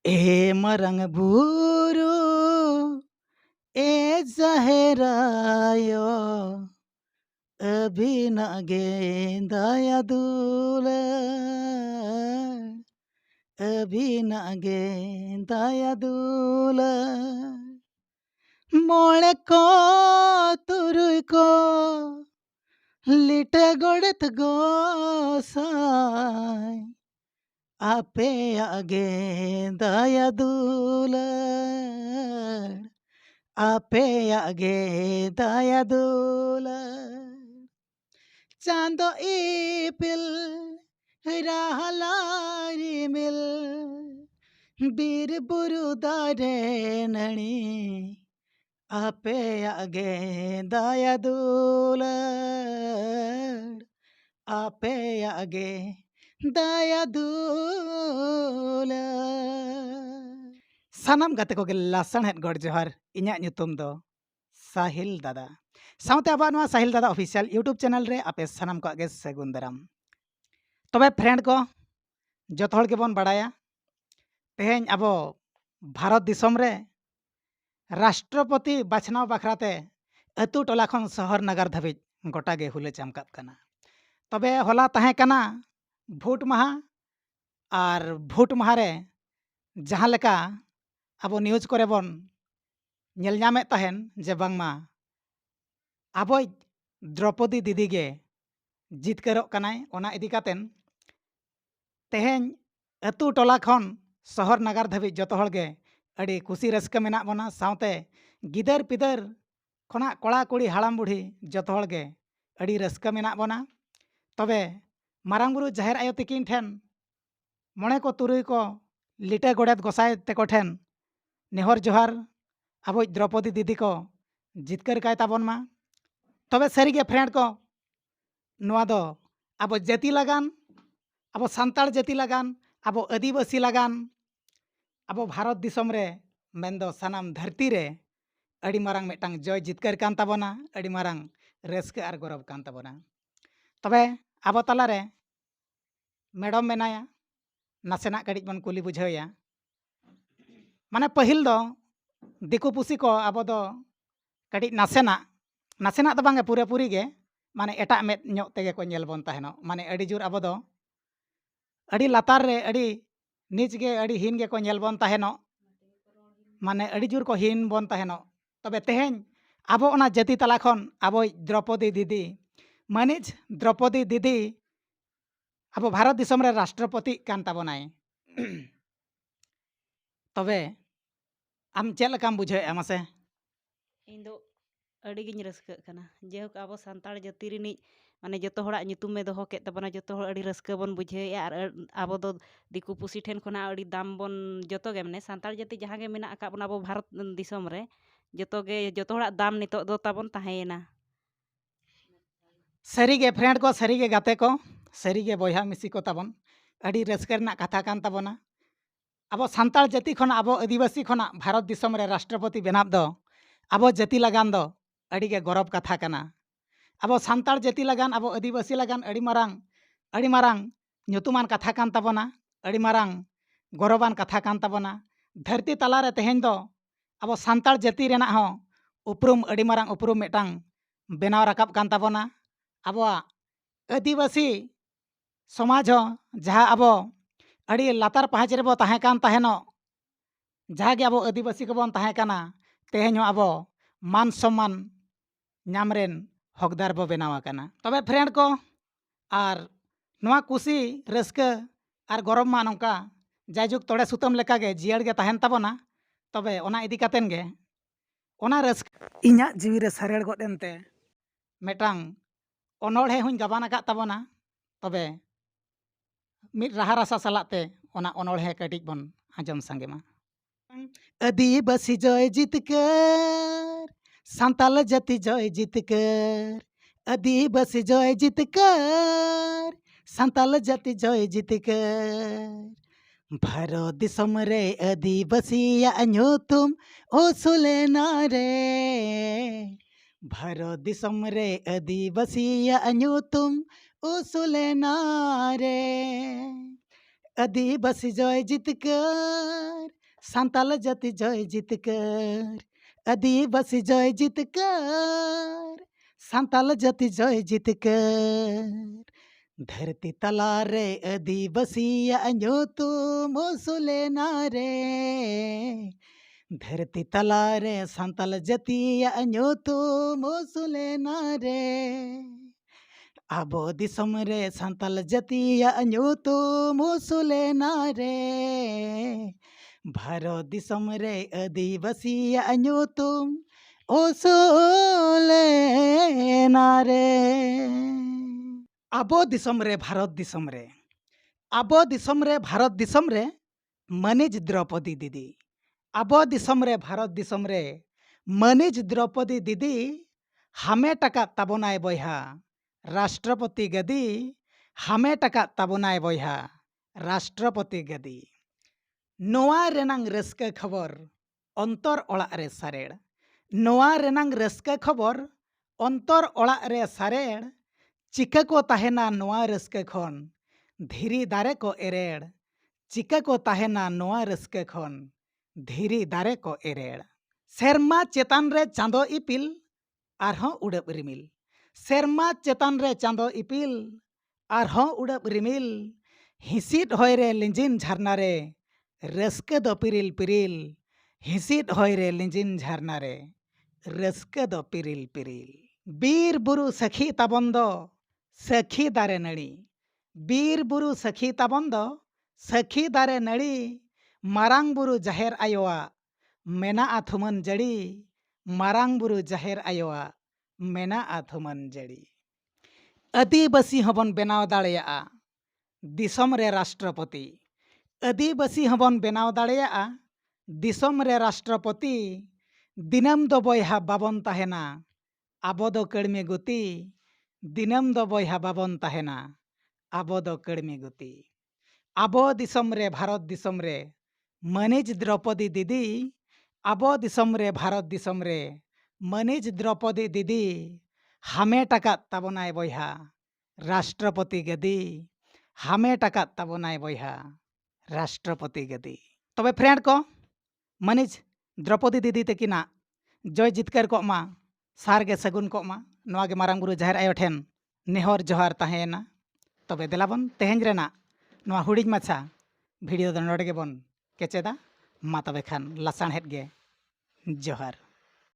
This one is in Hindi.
ए मरंग बुरु ए जहेरायो अभिना गेंदाया दूला अभिना गेंदाया दूला मोळे को तुरुय को लिटे गोड़त गोसाय आपे आगे दया दुलार आपे आगे दया दुलार चांदो इपिल रहलारी मिल बीर बुरु दारे नणी आपे आगे दया दुलार आपे आगे दया दुलार सानाम गाते को लासणहेद गड़ जोहार इᱧᱟᱹᱜ ᱧᱩᱛᱩᱢ ᱫᱚ साहिल दादा साउते आबाद नोआ साहिल दादा ऑफिशियल यूट्यूब चैनल रे आपे सानाम को आगे सगुन दाराम तबे फ्रेंड को जत हड़ के बन बाड़ाया तेहेñ आबो भारत दिसम रे राष्ट्रपति बाछनाव बाखराते अतु टोला खन शहर नगर धाबिज गोटा गे हुले चमकात कना तबे होला ताहे कना भोट माहा और भोट माहा रे जहाँ लेका आबो न्यूज करे बन नेल ᱧᱟᱢᱮᱫ ताहेन जे बांगमा आबो द्रौपदी दीदी गे जितकरोग कनाय ओना इदी कातेन तेहेñ अतु टोला खन शहर नगर धाबिज जतो हड़ गे अड़ी खुशी रस्का मेना बना साउते गिदर पिदर खना कोड़ा कुड़ी हाड़ाम बुढ़ी जतो हड़ गे अड़ी रस्का मेना बना तबे मारांग बुरु जाहेर आयो तिकिन ठेन मणे को तुरुई को लिटे गोड़ेत गोसाय तेको ठेन नेहर जोहार अब द्रौपदी दीदी को जितकर काय ताबन मा तबे सरीगे फ्रेंड को नोआ दो अब जाति लगान अब सांताड़ जाति लगान अब आदिवासी लगान अब भारत दिसम रे मेंदो सानाम धरती रे अड़ी मारांग मेटांग जय जितकर कान ताबना अड़ी मारांग रस्क आर गौरव कान ताबना तबे अब तलारे मैडम मेनाया नासेना कड़ी बन कुली बुझाया माने पहिल दो दिकु पुसी को अब दो कड़ी नासेना नासेना तो बांगे पूरे पूरी गे माने एटा मेद ᱧᱚᱜ तेगे को ñेल बन ताहेनो माने अड़ी जुर अब दो अड़ी लातार रे अड़ी नीच गे अड़ी हीन गे को ñेल बन ताहेनो माने अड़ी जुर को हीन बन ताहेनो तबे तेहेñ आबो ओना जाति तला खन आबो द्रौपदी दीदी मानिज द्रौपदी दीदी अब भारत दिसम रे राष्ट्रपति कान ताबनाय तबे आम चेल लकाम बुझे मासे इन दो अड़ीगिन रस्क कना जेहोक आबो सांताड़ जाति रिनी माने जतो हड़ा nyutum में दोहो के तबना जतो हड़ अड़ी रस्क बन बुझे और आबो दो दिकु पुसी ठेन खना अड़ी दाम बन जतो गे माने सांताड़ जाति जहाँ गे मेना आका बन आबो भारत दिसम रे जतो हड़ा दाम नितो दो ताबन ताहेना सरीगे फ्रेंड को सरीगे गाते को सरीगे बयहा मिसी को ताबन अड़ी रस्क रना कथा कान ताबना अब सांताड़ जाति खना अब आदिवासी खना भारत दिसम रे राष्ट्रपति बनाब दो अब जाति लगान दो अड़ी गे गौरव कथा कना अब सांताड़ जाति लगान अब आदिवासी लगान अड़ी मारांग ᱧᱩᱛᱩᱢᱟᱱ कथा कान ताबना अड़ी मारांग गौरवान कथा कान ताबना धरती तला रे तेहेñ दो अब सांताड़ जाति रेना हो उपरुम अड़ी मारांग उपरुम मेटांग बेनाव राकाब कान ताबना अब आदिवासी समाज हो जहाँ अब अड़ी लातार पहाच रे बो ताहे कान ताहेनो जहाँ गे अब आदिवासी को बन ताहे काना तेहेñ हो अब मान सम्मान नामरेन हकदार बो बेनावा काना तबे फ्रेंड को आर नोआ कुशी रस्का आर गौरव मा नौका जायजुग तोड़े सुतम लेका गे जियाड़ गे ताहेन ताबना तबे ओना इदी कातेन गे ओना रस्का इᱧाᱜ जीवी रे सारेड़ गद एनते मेटांग अनोढ़े हुñ गाबान आकात ताबना तबे मिद राहा रासा सालाते ओना अनोढ़े कटिज बन आंजम सांगे मा आदिवासी जय जितकर सांताल जाति जय जितकर आदिवासी जय जितकर सांताल जाति जय जितकर भारत दिसम रे आदिवासियाग ᱧᱩᱛᱩᱢ उसूलेना रे भारत दिसम रे आदिवासियाग ᱧᱩᱛᱩᱢ उसूलेना रे आदिबासी जय जितकर सान्ताल जाति जय जितकर आदिबासी जय जितकर सान्ताल जाति जय जितकर धरती तलारे आदिबासियाग ᱧᱩᱛᱩᱢ उसूलेना रे धरती तलारे सान्ताल जातियाग ᱧᱩᱛᱩᱢ उसूलेना रे आबो दिसम रे सान्ताल जातियाग ᱧᱩᱛᱩᱢ उसूलेना रे भारत दिसम रे आदिबासियाग ᱧᱩᱛᱩᱢ उसूलेना रे आबो दिसम रे भारत दिसम रे आबो दिसम रे भारत दिसम रे मनीज द्रौपदी दीदी आबो दिसम रे भारत दिसम रे मनीज द्रौपदी दीदी हामेट आकाद ताबोनाय बयहा राष्ट्रपति गदी हामेट आकाद ताबोनाय बयहा राष्ट्रपति गदी नोआ रेनांग रस्का खबर अंतर ओळाग रे सारेड़ नोआ रेनांग रस्का खबर अंतर ओळाग रे सारेड़ चिका को ताहेना नोआ रस्का खन धीरी दारे को एरेड़ चिका को ताहेना नोआ रस्का खन धीरी दारे को एरेड़ सेरमा चेतान रे चांदो इपिल आरहों उड़ब रिमिल सेरमा चेतान रे चांदो इपिल आरहों उड़ब रिमिल हिसिद होय रे लिंजिन झरना रे रस्का दो पिरिल पिरिल हिसिद होय रे लिंजिन झरना रे रस्का दो पिरिल पिरिल बीर बुरु सखी ताबन दो सखी दारे नड़ी बीर बुरु सखी ताबन दो सखी दारे नड़ी मारांग बुरु जाहेर आयोआ मेना आथुमन जड़ी मारांग बुरु जाहेर आयोआ मेना आथुमन जड़ी आदिबासी हबन बेनाव दाड़ेयाआ दिसम रे राष्ट्रपति आदिबासी हबन बेनाव दाड़ेयाआ दिसम रे राष्ट्रपति दिनम दो बयहा बाबन ताहेना आबो दो कड़मी गुती दिनम दो बयहा बाबन ताहेना आबो दो कड़मी गुती आबो दिसम रे भारत दिसम रे मनीज द्रौपदी दीदी आबो दिसम रे भारत दिसम रे मनीज द्रौपदी दीदी हामेट आकाद ताबोनाय बयहा राष्ट्रपति गदी हामेट आकाद ताबोनाय बयहा राष्ट्रपति गदी तबे फ्रेंड को मनीज द्रौपदी दीदी तकिना जय जितकर को मा सारगे सगुन को मा नोआ गे मारांग बुरु जाहेर आयो ठेन नेहर जोहार ताहेना तबे देलाबन तेहेंज रेना नोआ हुडिज माछा भिडियो दो नोडे गेबन केचेदा मा तबे खान लासाणहेद गे जोहार।